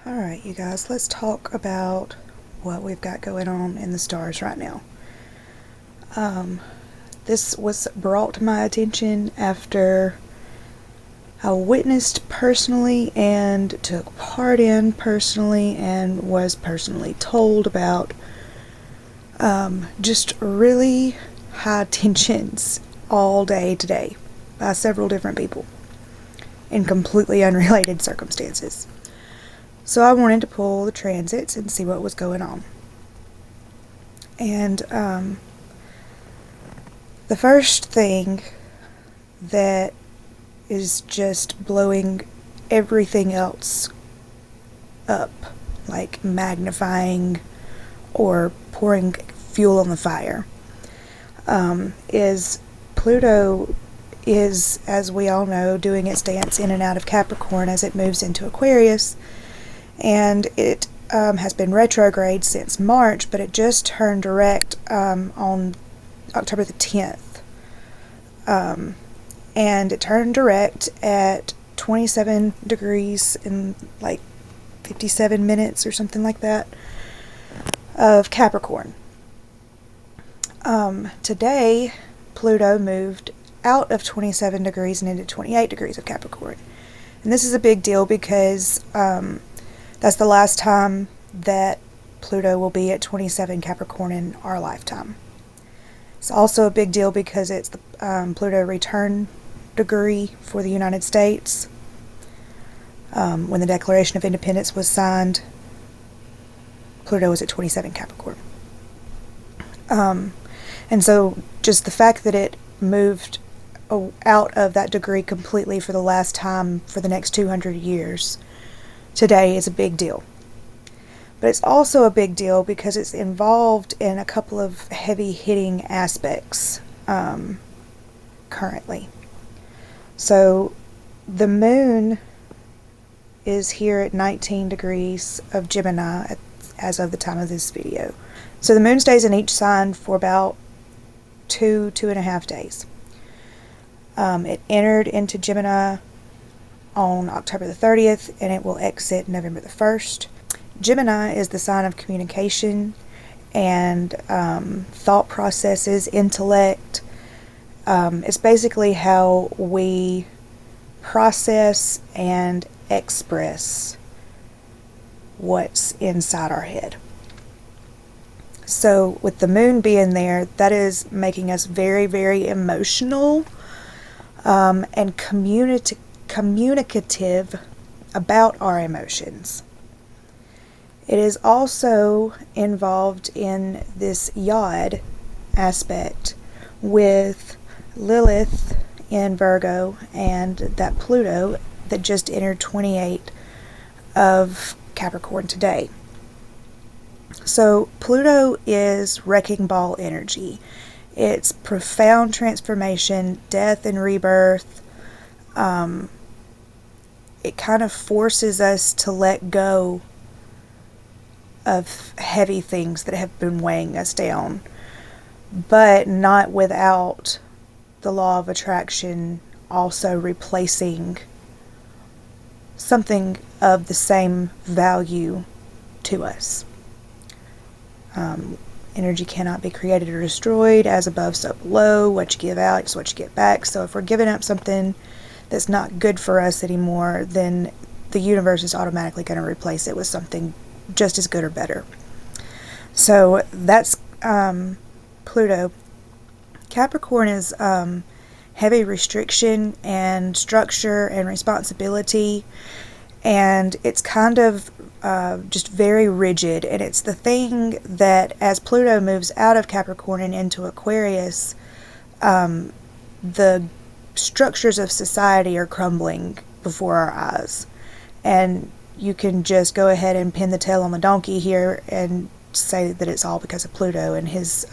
Alright, you guys, let's talk about what we've got going on in the stars right now. This was brought to my attention after I witnessed personally and took part in personally and was personally told about just really high tensions all day today by several different people in completely unrelated circumstances. So I wanted to pull the transits and see what was going on. And the first thing that is just blowing everything else up, like magnifying or pouring fuel on the fire, is Pluto is, as we all know, doing its dance in and out of Capricorn as it moves into Aquarius. And it has been retrograde since March, but it just turned direct on October the 10th. And it turned direct at 27 degrees in like 57 minutes or something like that of Capricorn. Today, Pluto moved out of 27 degrees and into 28 degrees of Capricorn. And this is a big deal because that's the last time that Pluto will be at 27 Capricorn in our lifetime. It's also a big deal because it's the Pluto return degree for the United States. When the Declaration of Independence was signed, Pluto was at 27 Capricorn. And so just the fact that it moved out of that degree completely for the last time for the next 200 years today is a big deal. But it's also a big deal because it's involved in a couple of heavy-hitting aspects currently. So the moon is here at 19 degrees of Gemini as of the time of this video. So the moon stays in each sign for about 2.5 days. It entered into Gemini on October the 30th, and it will exit November the 1st. Gemini is the sign of communication and thought processes, intellect. It's basically how we process and express what's inside our head. So with the moon being there, that is making us very, very emotional and communicative about our emotions. It is also involved in this yod aspect with Lilith in Virgo and that Pluto that just entered 28 of Capricorn today. So Pluto is wrecking ball energy. It's profound transformation, death and rebirth. It kind of forces us to let go of heavy things that have been weighing us down, but not without the law of attraction also replacing something of the same value to us. Energy cannot be created or destroyed. As above, so below. What you give out is what you get back. So if we're giving up something that's not good for us anymore, then the universe is automatically going to replace it with something just as good or better. So that's Pluto. Capricorn is heavy restriction and structure and responsibility, and it's kind of just very rigid, and it's the thing that as Pluto moves out of Capricorn and into Aquarius, the structures of society are crumbling before our eyes, and you can just go ahead and pin the tail on the donkey here and say that it's all because of Pluto and his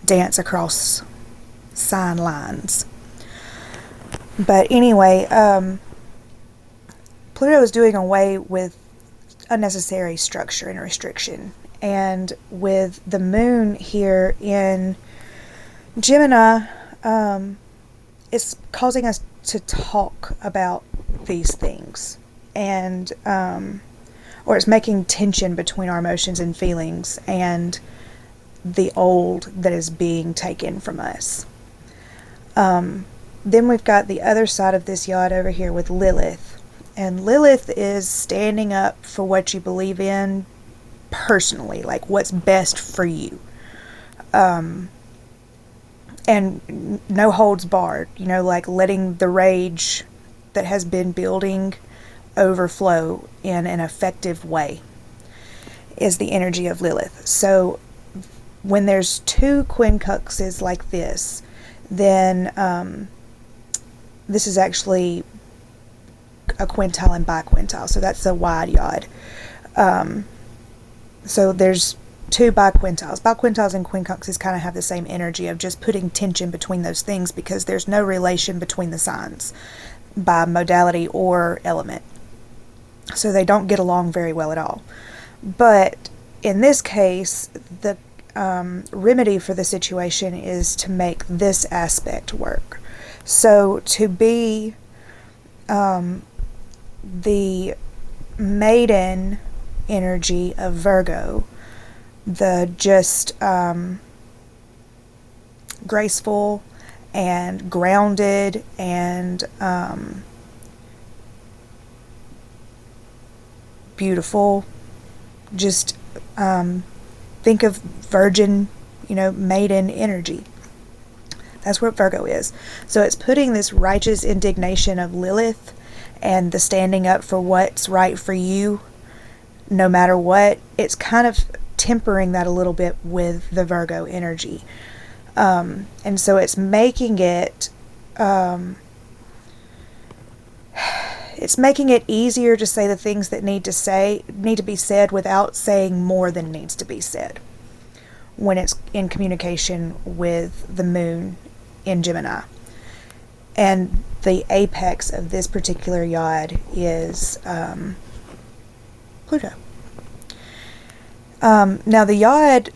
dance across sign lines. But anyway, Pluto is doing away with unnecessary structure and restriction. And with the moon here in Gemini, it's causing us to talk about these things. And or it's making tension between our emotions and feelings and the old that is being taken from us. Then we've got the other side of this yod over here with Lilith. And Lilith is standing up for what you believe in personally, like what's best for you. And no holds barred, like letting the rage that has been building overflow in an effective way is the energy of Lilith. So when there's two quincunxes like this, then this is actually a quintile and biquintile. So that's a wide yod. So there's two biquintiles. Biquintiles and quincunxes kind of have the same energy of just putting tension between those things because there's no relation between the signs by modality or element. So they don't get along very well at all. But in this case, the remedy for the situation is to make this aspect work. So to be the maiden energy of Virgo, the just graceful and grounded and beautiful, just think of virgin, maiden energy. That's what Virgo is. So it's putting this righteous indignation of Lilith and the standing up for what's right for you no matter what. It's kind of tempering that a little bit with the Virgo energy. And so it's making it easier to say the things that need to be said without saying more than needs to be said when it's in communication with the moon in Gemini. And the apex of this particular yod is Pluto. Now the yod,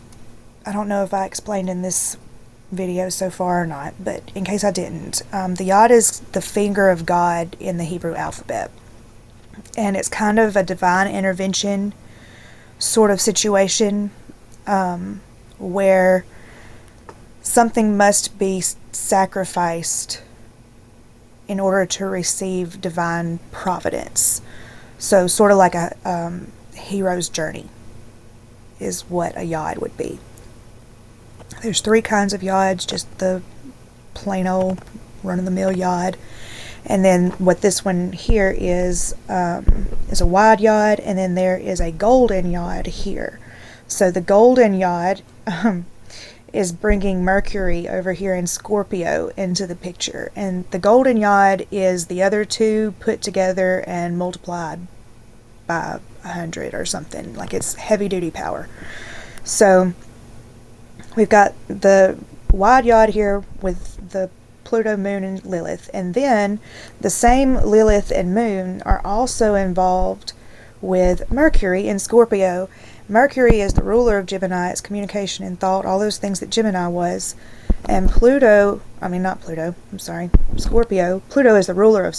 I don't know if I explained in this video so far or not, but in case I didn't, the yod is the finger of God in the Hebrew alphabet. And it's kind of a divine intervention sort of situation where something must be sacrificed in order to receive divine providence. So sort of like a hero's journey is what a yod would be. There's three kinds of yods, just the plain old run-of-the-mill yod. And then what this one here is a wide yod, and then there is a golden yod here. So the golden yod is bringing Mercury over here in Scorpio into the picture. And the golden yod is the other two put together and multiplied by 100 or something. Like it's heavy duty power. So we've got the wide yod here with the Pluto, Moon, and Lilith. And then the same Lilith and Moon are also involved with Mercury in Scorpio. Mercury is the ruler of Gemini. It's communication and thought, all those things that Gemini was. And Scorpio. Pluto is the ruler of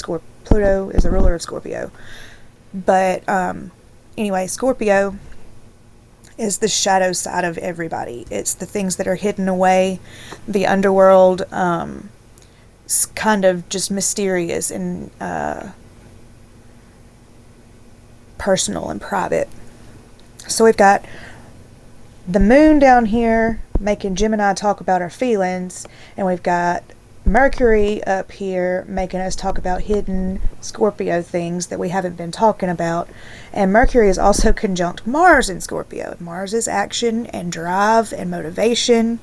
Scorpio. But anyway, Scorpio is the shadow side of everybody. It's the things that are hidden away, the underworld, kind of just mysterious and personal and private. So we've got the moon down here making Gemini talk about our feelings, and we've got Mercury up here making us talk about hidden Scorpio things that we haven't been talking about. And Mercury is also conjunct Mars in Scorpio. Mars is action and drive and motivation.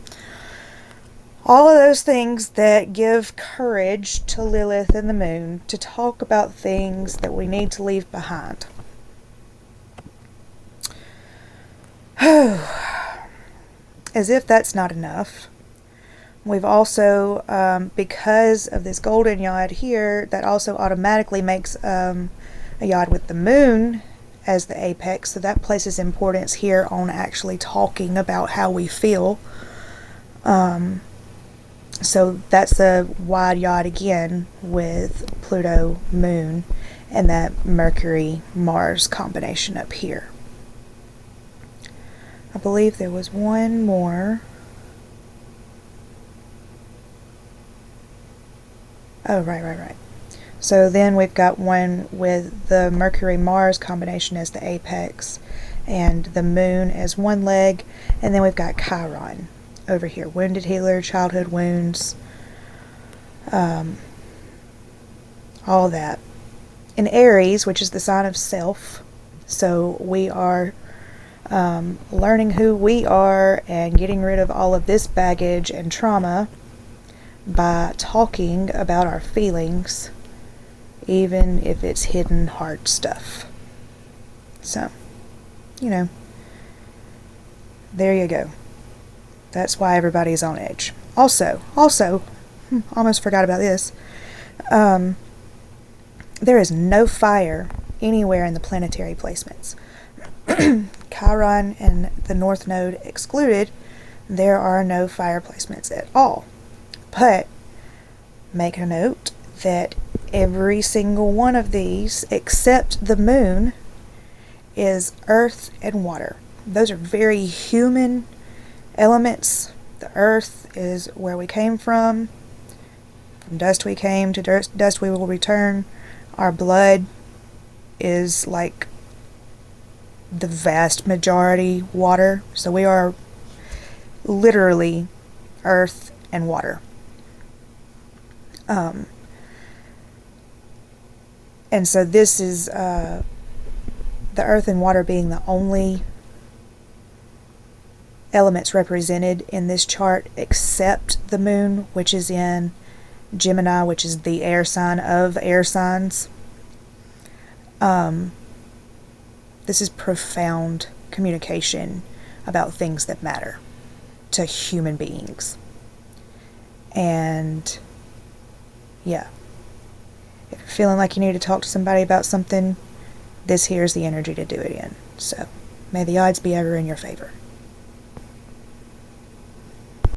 All of those things that give courage to Lilith and the moon to talk about things that we need to leave behind. As if that's not enough, we've also, because of this golden yod here, that also automatically makes a yod with the moon as the apex, so that places importance here on actually talking about how we feel. So that's a wide yod again with Pluto, Moon, and that Mercury-Mars combination up here. I believe there was one more. Oh, right. So then we've got one with the Mercury-Mars combination as the apex and the moon as one leg, and then we've got Chiron over here, wounded healer, childhood wounds, all that. In Aries, which is the sign of self, so we are learning who we are and getting rid of all of this baggage and trauma by talking about our feelings, even if it's hidden hard stuff. So, there you go. That's why everybody's on edge. Also, almost forgot about this. There is no fire anywhere in the planetary placements. Chiron and the North Node excluded, there are no fire placements at all. But make a note that every single one of these, except the moon, is earth and water. Those are very human elements. The earth is where we came from. From dust we came, to dust we will return. Our blood is like the vast majority water. So we are literally earth and water. And so this is the earth and water being the only elements represented in this chart, except the moon, which is in Gemini, which is the air sign of air signs. This is profound communication about things that matter to human beings. And yeah, if you're feeling like you need to talk to somebody about something, this here's the energy to do it in. So may the odds be ever in your favor.